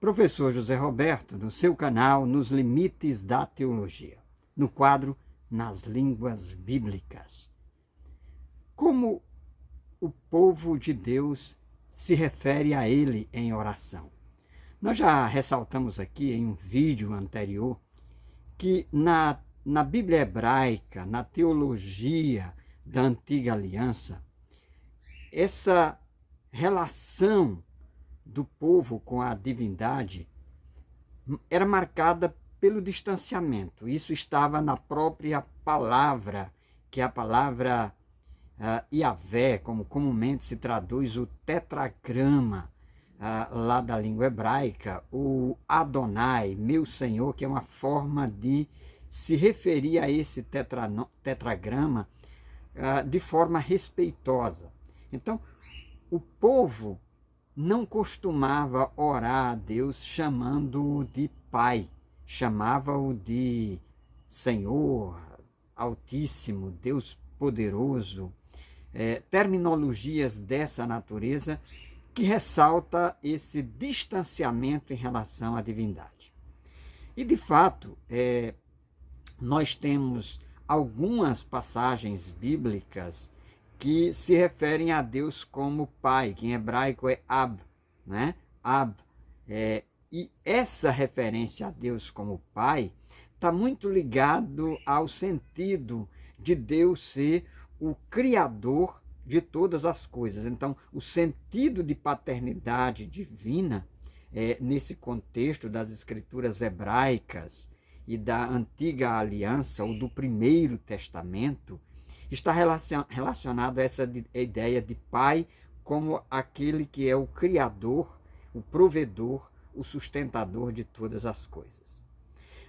Professor José Roberto, no seu canal Nos Limites da Teologia, no quadro Nas Línguas Bíblicas. Como o povo de Deus se refere a ele em oração? Nós já ressaltamos aqui em um vídeo anterior que na Bíblia hebraica, na teologia da Antiga Aliança, essa relação do povo com a divindade era marcada pelo distanciamento. Isso estava na própria palavra, que é a palavra Yahvé, como comumente se traduz o tetragrama lá da língua hebraica, o Adonai, meu Senhor, que é uma forma de se referir a esse tetragrama de forma respeitosa. Então, o povo não costumava orar a Deus chamando-o de Pai, chamava-o de Senhor Altíssimo, Deus Poderoso, terminologias dessa natureza que ressalta esse distanciamento em relação à divindade. E, de fato, nós temos algumas passagens bíblicas que se referem a Deus como Pai, que em hebraico é Ab, né? Ab. E essa referência a Deus como Pai está muito ligado ao sentido de Deus ser o Criador de todas as coisas. Então, o sentido de paternidade divina, nesse contexto das escrituras hebraicas e da Antiga Aliança, ou do Primeiro Testamento, está relacionado a essa ideia de Pai como aquele que é o Criador, o provedor, o sustentador de todas as coisas.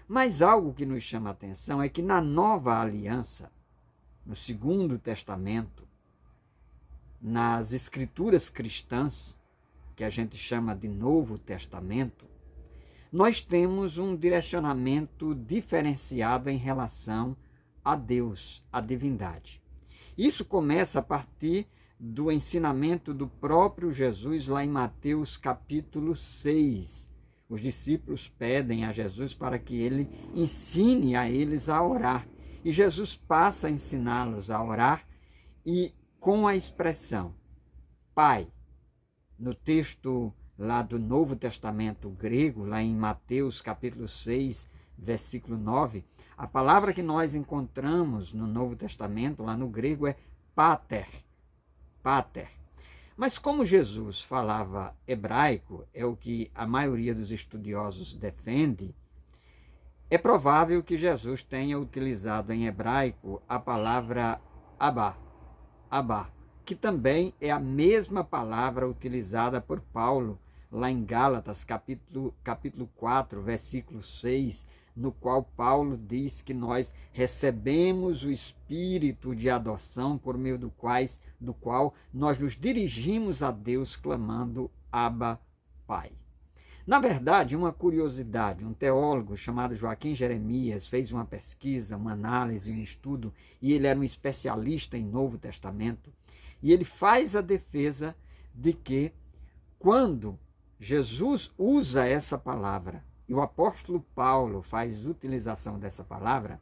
Mas algo que nos chama a atenção é que na Nova Aliança, no Segundo Testamento, nas Escrituras cristãs, que a gente chama de Novo Testamento, nós temos um direcionamento diferenciado em relação a Deus, a divindade. Isso começa a partir do ensinamento do próprio Jesus lá em Mateus capítulo 6. Os discípulos pedem a Jesus para que ele ensine a eles a orar. E Jesus passa a ensiná-los a orar e com a expressão Pai. No texto lá do Novo Testamento grego, lá em Mateus capítulo 6, versículo 9, a palavra que nós encontramos no Novo Testamento, lá no grego, é pater. Pater. Mas como Jesus falava hebraico, é o que a maioria dos estudiosos defende, é provável que Jesus tenha utilizado em hebraico a palavra Abá, Abá, que também é a mesma palavra utilizada por Paulo lá em Gálatas, capítulo 4, versículo 6, no qual Paulo diz que nós recebemos o espírito de adoção por meio do qual nós nos dirigimos a Deus clamando Abba, Pai. Na verdade, uma curiosidade, um teólogo chamado Joaquim Jeremias fez uma pesquisa, uma análise, um estudo, e ele era um especialista em Novo Testamento, e ele faz a defesa de que quando Jesus usa essa palavra, e o apóstolo Paulo faz utilização dessa palavra,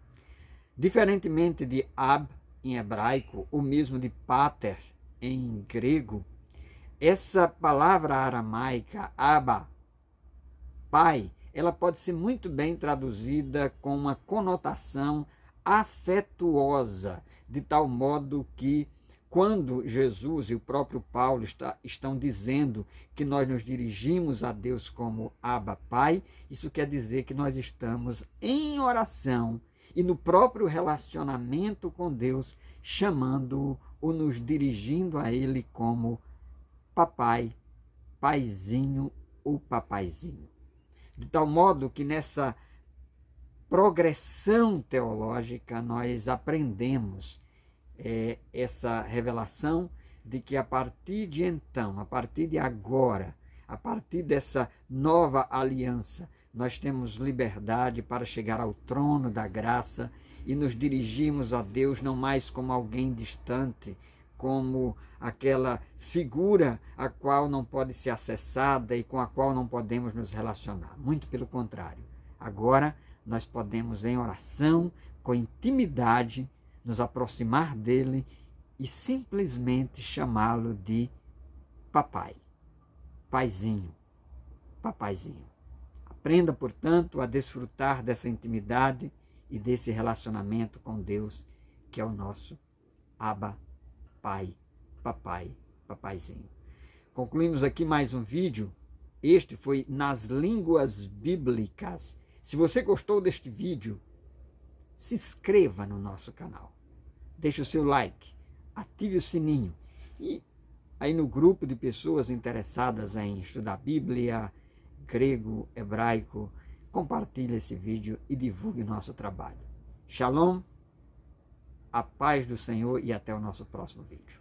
diferentemente de Ab em hebraico, ou mesmo de Pater em grego, essa palavra aramaica, Abba, Pai, ela pode ser muito bem traduzida com uma conotação afetuosa, de tal modo que quando Jesus e o próprio Paulo estão dizendo que nós nos dirigimos a Deus como Abba, Pai, isso quer dizer que nós estamos em oração e no próprio relacionamento com Deus, chamando-o ou nos dirigindo a Ele como papai, paizinho ou papaizinho. De tal modo que nessa progressão teológica nós aprendemos essa revelação de que a partir de então, a partir de agora, a partir dessa nova aliança, nós temos liberdade para chegar ao trono da graça e nos dirigimos a Deus não mais como alguém distante, como aquela figura a qual não pode ser acessada e com a qual não podemos nos relacionar. Muito pelo contrário. Agora nós podemos, em oração, com intimidade, nos aproximar dele e simplesmente chamá-lo de papai, paizinho, papaizinho. Aprenda, portanto, a desfrutar dessa intimidade e desse relacionamento com Deus, que é o nosso Abba, Pai, Papai, Papaizinho. Concluímos aqui mais um vídeo. Este foi Nas Línguas Bíblicas. Se você gostou deste vídeo, se inscreva no nosso canal. Deixe o seu like, ative o sininho. E aí no grupo de pessoas interessadas em estudar Bíblia, grego, hebraico, compartilhe esse vídeo e divulgue nosso trabalho. Shalom, a paz do Senhor e até o nosso próximo vídeo.